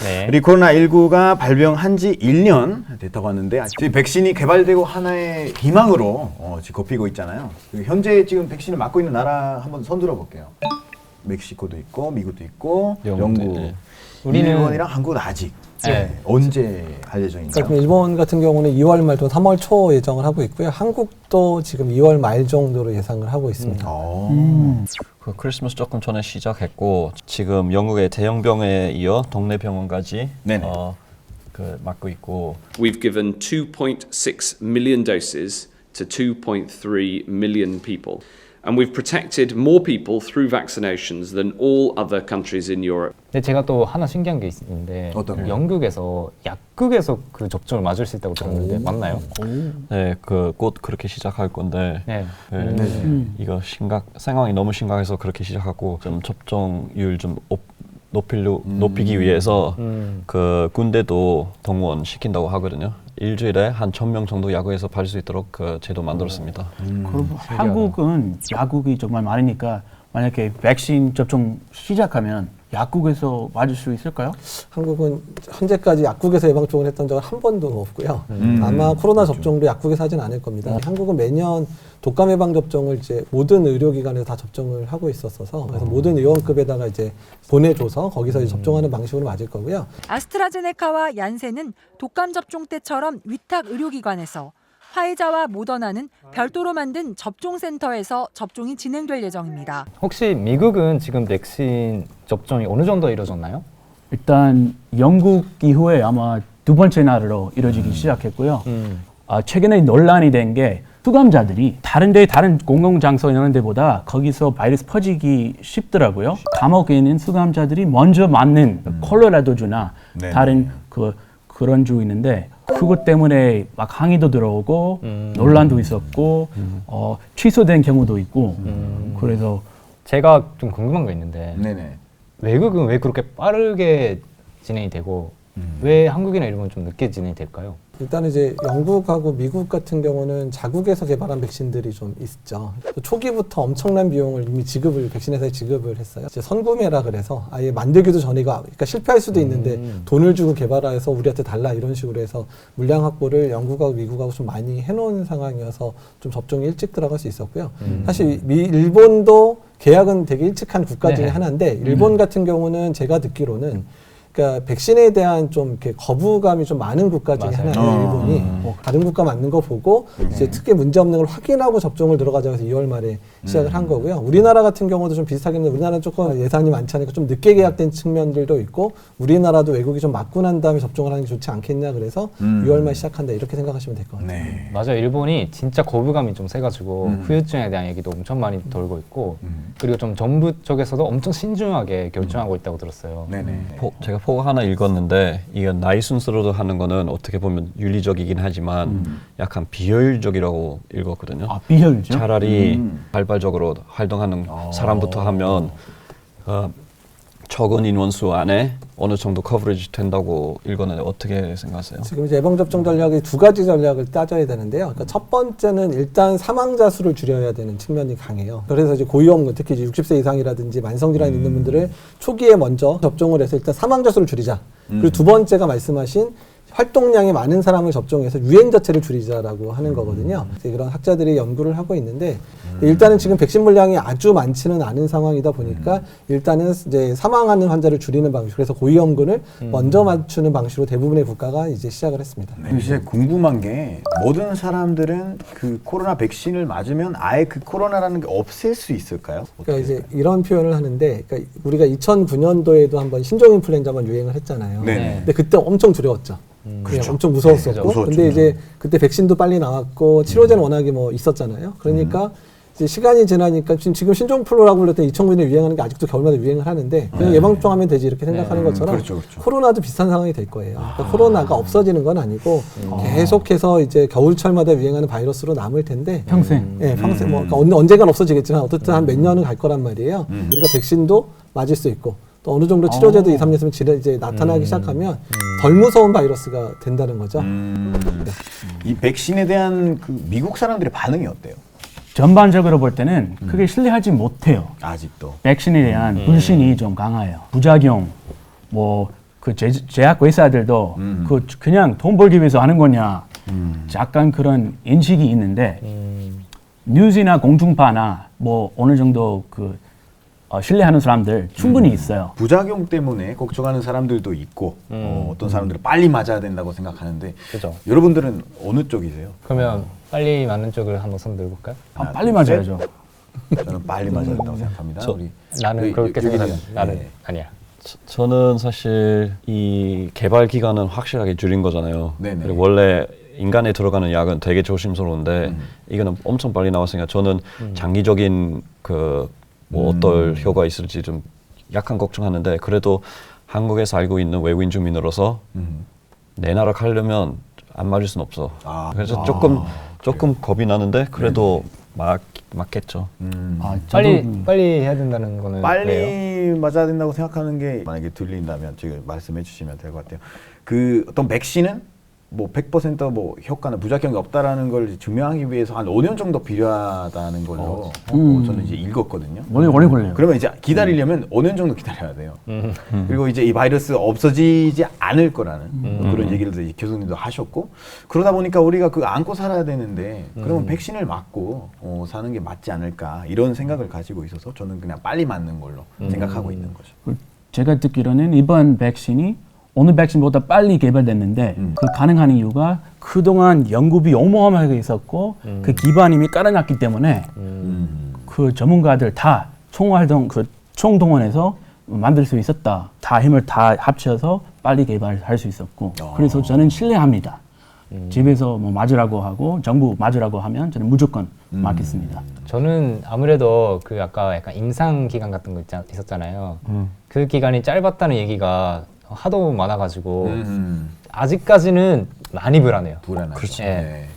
네. 그리고 코로나19가 발병한 지 1년 됐다고 하는데 지금 백신이 개발되고 하나의 희망으로 지금 꼽히고 있잖아요. 현재 지금 백신을 맞고 있는 나라 한번 손들어 볼게요. 멕시코도 있고 미국도 있고 영국, 네. 일본이랑 한국은 아직 언제 할 예정인가요? 그러니까 일본 같은 경우는 2월 말 또는 3월 초 예정을 하고 있고요. 한국도 지금 2월 말 정도로 예상을 하고 있습니다. 그 크리스마스 조금 전에 시작했고 지금 영국의 대형병에 이어 동네 병원까지 네네. 그 맞고 있고 We've given 2.6 million doses to 2.3 million people. And we've protected more people through vaccinations than all other countries in Europe. 근데 제가 또 하나 신기한 게 있는데 어떤 거요? 영국에서 약국에서 그 접종을 맞을 수 있다고 들었는데 맞나요? 네, 그 곧 그렇게 시작할 건데 네. 이거 상황이 너무 심각해서 그렇게 시작하고 좀 접종률 좀 높이기 위해서 그 군대도 동원 시킨다고 하거든요. 일주일에 한 1,000명 정도 야구에서 받을 수 있도록 그 제도 만들었습니다. 그리고 한국은 야구이 정말 많으니까 만약에 백신 접종 시작하면 약국에서 맞을 수 있을까요? 한국은 현재까지 약국에서 예방접종을 했던 적은 한 번도 없고요. 아마 코로나 접종도 약국에서 하진 않을 겁니다. 한국은 매년 독감 예방 접종을 이제 모든 의료기관에서 다 접종을 하고 있었어서 그래서 모든 의원급에다가 이제 보내줘서 거기서 이제 접종하는 방식으로 맞을 거고요. 아스트라제네카와 얀센은 독감 접종 때처럼 위탁 의료기관에서, 화이자와 모더나는 별도로 만든 접종센터에서 접종이 진행될 예정입니다. 혹시 미국은 지금 백신 접종이 어느 정도 이루어졌나요? 일단 영국 이후에 아마 두 번째 날로 이루어지기 시작했고요. 최근에 논란이 된 게 수감자들이 다른 공공장소 이런 데보다 거기서 바이러스 퍼지기 쉽더라고요. 감옥에 있는 수감자들이 먼저 맞는 콜로라도주나 다른 그런 주 있는데 그것 때문에 막 항의도 들어오고 논란도 있었고 취소된 경우도 있고 그래서 제가 좀 궁금한 거 있는데 네네. 외국은 왜 그렇게 빠르게 진행이 되고 왜 한국이나 일본은 좀 늦게 진행이 될까요? 일단 이제 영국하고 미국 같은 경우는 자국에서 개발한 백신들이 좀 있죠. 초기부터 엄청난 비용을 이미 백신 회사에 지급을 했어요. 이제 선구매라 그래서 아예 만들기도 전이가 그러니까 실패할 수도 있는데 돈을 주고 개발해서 우리한테 달라 이런 식으로 해서 물량 확보를 영국하고 미국하고 좀 많이 해놓은 상황이어서 좀 접종이 일찍 들어갈 수 있었고요. 사실 일본도 계약은 되게 일찍 한 국가 중에 하나인데 일본 같은 경우는 제가 듣기로는 그러니까 백신에 대한 좀 이렇게 거부감이 좀 많은 국가 중에 하나예요. 일본이 다른 국가 맞는 거 보고 이제 특히 문제 없는 걸 확인하고 접종을 들어가자고 해서 2월 말에 시작을 한 거고요. 우리나라 같은 경우도 좀 비슷하긴 한데 우리나라는 조금 예산이 많지 않으니까 좀 늦게 계약된 측면들도 있고 우리나라도 외국이 좀 맞고 난 다음에 접종을 하는 게 좋지 않겠냐 그래서 2월 말 시작한다 이렇게 생각하시면 될 것 같아요. 네. 맞아요. 일본이 진짜 거부감이 좀 세가지고 후유증에 대한 얘기도 엄청 많이 돌고 있고 그리고 좀 정부 쪽에서도 엄청 신중하게 결정하고 있다고 들었어요. 네네. 제가 포가 하나 읽었는데 이건 나이 순서로 하는 거는 어떻게 보면 윤리적이긴 하지만 약간 비효율적이라고 읽었거든요. 비효율적? 차라리 발발적으로 활동하는 사람부터 하면 적은 인원수 안에 어느 정도 커버리지 된다고 읽었는데 어떻게 생각하세요? 지금 이제 예방접종 전략이 두 가지 전략을 따져야 되는데요. 그러니까 첫 번째는 일단 사망자 수를 줄여야 되는 측면이 강해요. 그래서 이제 고위험군, 특히 이제 60세 이상이라든지 만성질환이 있는 분들을 초기에 먼저 접종을 해서 일단 사망자 수를 줄이자. 그리고 두 번째가 말씀하신 활동량이 많은 사람을 접종해서 유행 자체를 줄이자라고 하는 거거든요. 그런 학자들이 연구를 하고 있는데 일단은 지금 백신 물량이 아주 많지는 않은 상황이다 보니까 일단은 이제 사망하는 환자를 줄이는 방식, 그래서 고위험군을 먼저 맞추는 방식으로 대부분의 국가가 이제 시작을 했습니다. 네. 이제 궁금한 게 모든 사람들은 그 코로나 백신을 맞으면 아예 그 코로나라는 게 없앨 수 있을까요? 그러니까 이제 이런 표현을 하는데, 그러니까 우리가 2009년도에도 한번 신종인플루엔자 한번 유행을 했잖아요. 네네. 근데 그때 엄청 두려웠죠. 그렇죠. 엄청 무서웠었고, 무서웠죠. 근데 이제 그때 백신도 빨리 나왔고 치료제는 워낙에 뭐 있었잖아요. 그러니까 이제 시간이 지나니까 지금 신종플루라고 불렸던 2009년에 유행하는 게 아직도 겨울마다 유행을 하는데 그냥 예방접종하면 되지 이렇게 생각하는 것처럼 그렇죠, 그렇죠. 코로나도 비슷한 상황이 될 거예요. 그러니까 코로나가 없어지는 건 아니고 계속해서 이제 겨울철마다 유행하는 바이러스로 남을 텐데 평생. 네, 평생 뭐 그러니까 언젠간 없어지겠지만 어쨌든 한 몇 년은 갈 거란 말이에요. 우리가 백신도 맞을 수 있고 또 어느 정도 치료제도 2, 3년 있으면 이제 나타나기 시작하면 덜 무서운 바이러스가 된다는 거죠. 네. 이 백신에 대한 그 미국 사람들의 반응이 어때요? 전반적으로 볼 때는 크게 신뢰하지 못해요. 아직도. 백신에 대한 불신이 좀 강해요. 부작용, 뭐 그 제약 회사들도 그 그냥 돈 벌기 위해서 하는 거냐 약간 그런 인식이 있는데 뉴스나 공중파나 뭐 어느 정도 그 신뢰하는 사람들 충분히 있어요. 부작용 때문에 걱정하는 사람들도 있고 어떤 사람들은 빨리 맞아야 된다고 생각하는데 그죠. 여러분들은 어느 쪽이세요? 그러면 빨리 맞는 쪽을 한번 손 들어볼까요? 빨리 맞아야죠. 저는 빨리 맞아야 된다고 생각합니다. 저- 우리 나는 그렇게 생각하는. 유기님. 나는 네. 아니야. 저는 사실 이 개발 기간은 확실하게 줄인 거잖아요. 네네. 그리고 원래 인간에 들어가는 약은 되게 조심스러운데 이거는 엄청 빨리 나왔으니까 저는 장기적인 그 뭐 어떨 효과가 있을지 좀 약간 걱정하는데 그래도 한국에서 알고 있는 외국인 주민으로서 내 나라 가려면 안 맞을 순 없어. 그래서 조금 겁이 나는데 그래도 맞겠죠. 빨리 해야 된다는 거는 빨리 왜요? 맞아야 된다고 생각하는 게 만약에 들린다면 지금 말씀해 주시면 될 것 같아요. 그 어떤 백신은 뭐 100%뭐 효과나 부작용이 없다라는 걸 증명하기 위해서 한 5년 정도 필요하다는 걸로 저는 이제 읽었거든요. 오래 걸려요. 그러면 이제 기다리려면 5년 정도 기다려야 돼요. 그리고 이제 이 바이러스 없어지지 않을 거라는 그런 얘기를 이제 교수님도 하셨고 그러다 보니까 우리가 그 안고 살아야 되는데 그러면 백신을 맞고 사는 게 맞지 않을까 이런 생각을 가지고 있어서 저는 그냥 빨리 맞는 걸로 생각하고 있는 거죠. 제가 듣기로는 이번 백신이 오늘 백신보다 빨리 개발됐는데 그 가능한 이유가 그동안 연구비 어마어마하게 있었고 그 기반 이미 깔아놨기 때문에 그 전문가들 다 총동원해서 만들 수 있었다. 다 힘을 다 합쳐서 빨리 개발할 수 있었고 그래서 저는 신뢰합니다. 집에서 뭐 맞으라고 하고 정부 맞으라고 하면 저는 무조건 맞겠습니다. 저는 아무래도 그 아까 약간 임상 기간 같은 거 있었잖아요. 그 기간이 짧았다는 얘기가 하도 많아가지고 아직까지는 많이 불안해요. 불안하죠. 그렇죠. 네.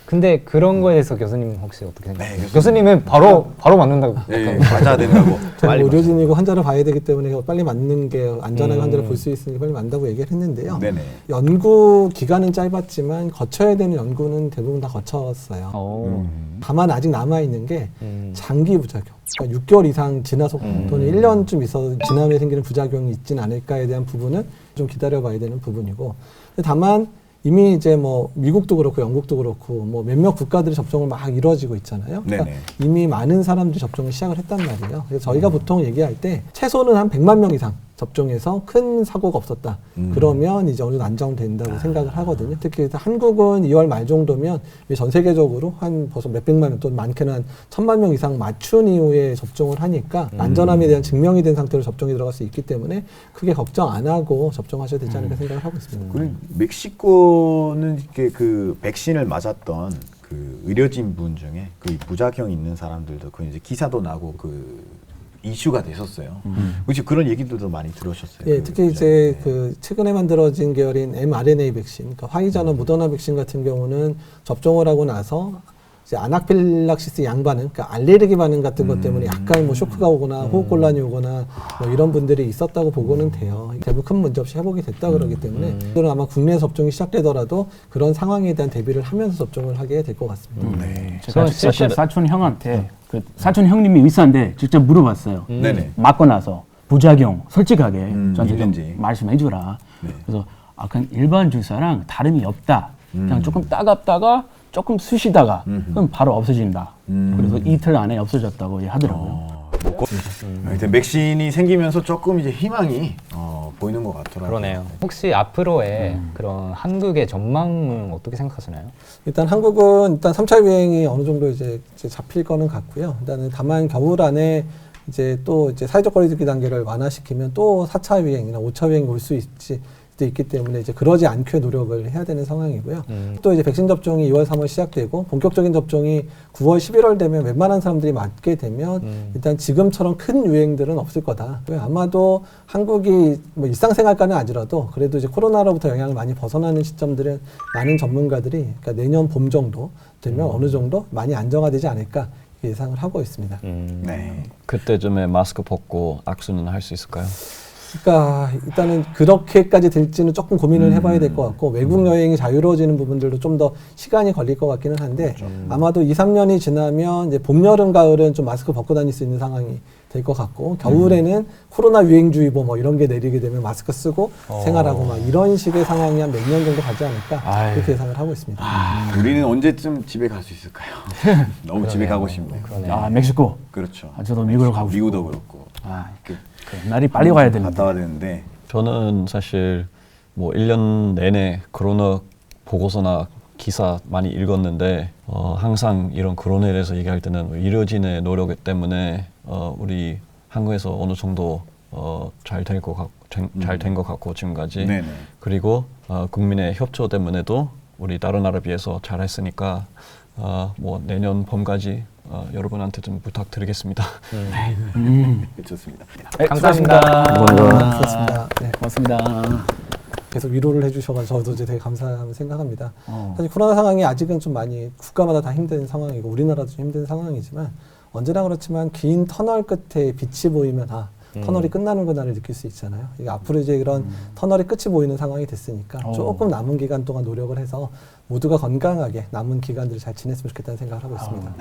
근데 그런 거에 대해서 교수님 혹시 어떻게 생각하세요? 네, 교수님은 바로 맞는다고. 네, 맞아야 된다고. 저는 빨리 의료진이고 환자를 봐야 되기 때문에 빨리 맞는 게 안전하게 환자를 볼 수 있으니 빨리 맞는다고 얘기를 했는데요. 네네. 연구 기간은 짧았지만 거쳐야 되는 연구는 대부분 다 거쳤어요. 오. 다만 아직 남아 있는 게 장기 부작용. 그러니까 6개월 이상 지나서 또는 1년쯤 있어 지남에 생기는 부작용이 있지는 않을까에 대한 부분은 좀 기다려봐야 되는 부분이고. 다만 이미 이제 뭐 미국도 그렇고 영국도 그렇고 뭐 몇몇 국가들이 접종을 막 이루어지고 있잖아요. 그러니까 네네. 이미 많은 사람들이 접종을 시작을 했단 말이에요. 그래서 저희가 보통 얘기할 때 최소는 한 100만 명 이상 접종해서 큰 사고가 없었다. 그러면 이제 어느 정도 안정된다고 생각을 하거든요. 특히 한국은 2월 말 정도면 전 세계적으로 한 벌써 몇백만 명 또는 많게는 한 1000만 명 이상 맞춘 이후에 접종을 하니까 안전함에 대한 증명이 된 상태로 접종이 들어갈 수 있기 때문에 크게 걱정 안 하고 접종하셔야 되지 않을까 생각을 하고 있습니다. 그리고 멕시코는 이렇게 그 백신을 맞았던 그 의료진 분 중에 그 부작용 있는 사람들도 그 이제 기사도 나고 그 이슈가 됐었어요. 혹시 그런 얘기들도 많이 들으셨어요? 예, 그 특히 부작용? 이제 네. 그 최근에 만들어진 계열인 mRNA 백신, 그러니까 화이자나 모더나 백신 같은 경우는 접종을 하고 나서 이제 아나필락시스 양반응, 그러니까 알레르기 반응 같은 것 때문에 약간 뭐 쇼크가 오거나 호흡곤란이 오거나 뭐 이런 분들이 있었다고 보고는 돼요. 대부분 큰 문제 없이 회복이 됐다 그러기 때문에 그들은 아마 국내 접종이 시작되더라도 그런 상황에 대한 대비를 하면서 접종을 하게 될 것 같습니다. 네. 제가 사실 사촌 형한테 그 사촌 형님이 의사인데 직접 물어봤어요. 네네. 맞고 나서 부작용 솔직하게 저한테 있는지. 좀 말씀해주라. 네. 그래서 그냥 일반 주사랑 다름이 없다. 그냥 조금 따갑다가 조금 쑤시다가 그럼 바로 없어진다. 그래서 이틀 안에 없어졌다고 하더라고요. 하여튼 맥신이 생기면서 조금 이제 희망이 보이는 것 같더라고요. 그러네요. 혹시 앞으로의 그런 한국의 전망은 어떻게 생각하시나요? 일단 한국은 일단 3차 유행이 어느 정도 이제 잡힐 거는 같고요. 일단은 다만 겨울 안에 이제 또 이제 사회적 거리두기 단계를 완화시키면 또 4차 유행이나 5차 유행이 올 수 있기 때문에 이제 그러지 않게 노력을 해야 되는 상황이고요. 또 이제 백신 접종이 2월, 3월 시작되고 본격적인 접종이 9월, 11월 되면 웬만한 사람들이 맞게 되면 일단 지금처럼 큰 유행들은 없을 거다. 아마도 한국이 뭐 일상생활까지는 아니라도 그래도 이제 코로나로부터 영향을 많이 벗어나는 시점들은 많은 전문가들이 그러니까 내년 봄 정도 되면 어느 정도 많이 안정화되지 않을까 예상을 하고 있습니다. 네. 그때쯤에 마스크 벗고 악수는 할 수 있을까요? 그러니까 일단은 그렇게까지 될지는 조금 고민을 해봐야 될 것 같고 외국 여행이 자유로워지는 부분들도 좀 더 시간이 걸릴 것 같기는 한데 아마도 2, 3년이 지나면 이제 봄, 여름, 가을은 좀 마스크 벗고 다닐 수 있는 상황이 될 것 같고 겨울에는 코로나 유행주의보 뭐 이런 게 내리게 되면 마스크 쓰고 생활하고 막 이런 식의 상황이 한 몇 년 정도 가지 않을까 아유. 그렇게 예상을 하고 있습니다. 우리는 언제쯤 집에 갈 수 있을까요? 너무 집에 가고 싶네요. 그러네요. 아 멕시코. 그렇죠. 아, 저도 미국을 가고 싶고. 미국도 그렇고. 아, 날이 빨리 와야 되는데. 갔다 와야 되는데. 저는 사실 뭐 1년 내내 코로나 보고서나 기사 많이 읽었는데 항상 이런 코로나에 대해서 얘기할 때는 의료진의 노력 때문에 우리 한국에서 어느 정도 잘 된 것 같고 지금까지 네네. 그리고 국민의 협조 때문에도 우리 다른 나라 비해서 잘했으니까 뭐 내년 봄까지 여러분한테 좀 부탁드리겠습니다. 좋습니다. 네, 감사합니다. 그렇습니다. 네. 고맙습니다. 계속 위로를 해주셔가지고 저도 이제 되게 감사하다고 생각합니다. 사실 코로나 상황이 아직은 좀 많이 국가마다 다 힘든 상황이고 우리나라도 좀 힘든 상황이지만 언제나 그렇지만 긴 터널 끝에 빛이 보이면 터널이 끝나는구나를 느낄 수 있잖아요. 이게 앞으로 이제 그런 터널이 끝이 보이는 상황이 됐으니까 조금 남은 기간 동안 노력을 해서 모두가 건강하게 남은 기간들을 잘 지냈으면 좋겠다는 생각을 하고 있습니다.